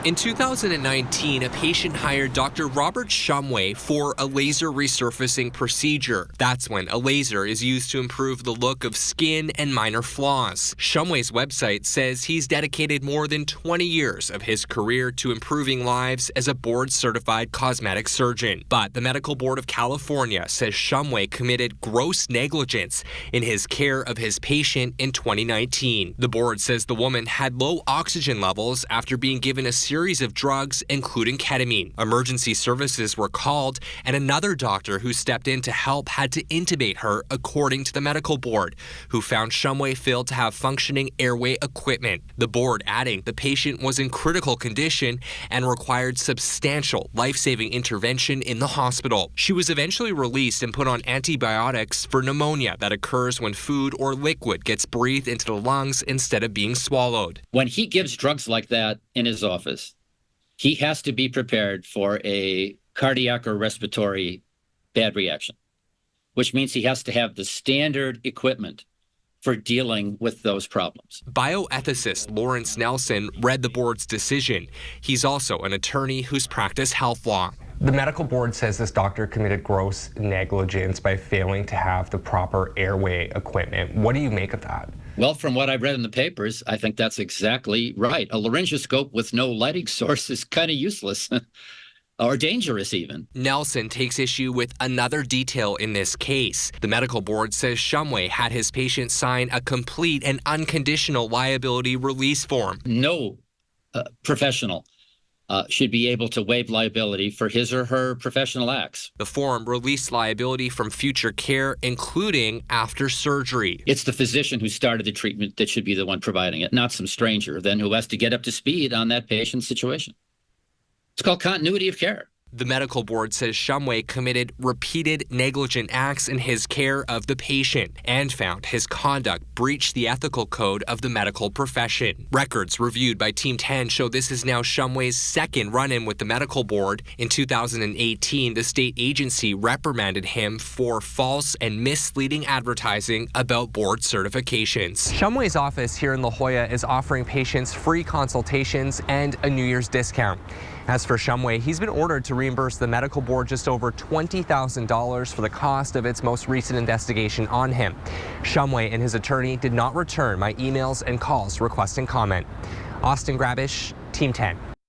In 2019, a patient hired Dr. Robert Shumway for a laser resurfacing procedure. That's when a laser is used to improve the look of skin and minor flaws. Shumway's website says he's dedicated more than 20 years of his career to improving lives as a board-certified cosmetic surgeon. But the Medical Board of California says Shumway committed gross negligence in his care of his patient in 2019. The board says the woman had low oxygen levels after being given a series of drugs, including ketamine. Emergency services were called, and another doctor who stepped in to help had to intubate her, according to the medical board, who found Shumway failed to have functioning airway equipment. The board adding the patient was in critical condition and required substantial life-saving intervention in the hospital. She was eventually released and put on antibiotics for pneumonia that occurs when food or liquid gets breathed into the lungs instead of being swallowed. When he gives drugs like that in his office, he has to be prepared for a cardiac or respiratory bad reaction, which means he has to have the standard equipment for dealing with those problems. Bioethicist Lawrence Nelson read the board's decision. He's also an attorney who's practiced health law. The medical board says this doctor committed gross negligence by failing to have the proper airway equipment. What do you make of that? Well, from what I've read in the papers, I think that's exactly right. A laryngoscope with no lighting source is kind of useless. Or dangerous even. Nelson takes issue with another detail in this case. The medical board says Shumway had his patient sign a complete and unconditional liability release form. No professional should be able to waive liability for his or her professional acts. The form released liability from future care, including after surgery. It's the physician who started the treatment that should be the one providing it, not some stranger then who has to get up to speed on that patient's situation. It's called continuity of care. The medical board says Shumway committed repeated negligent acts in his care of the patient and found his conduct breached the ethical code of the medical profession. Records reviewed by Team 10 show this is now Shumway's second run-in with the medical board. In 2018, the state agency reprimanded him for false and misleading advertising about board certifications. Shumway's office here in La Jolla is offering patients free consultations and a New Year's discount. As for Shumway, he's been ordered to reimburse the medical board just over $20,000 for the cost of its most recent investigation on him. Shumway and his attorney did not return my emails and calls requesting comment. Austin Grabish, Team 10.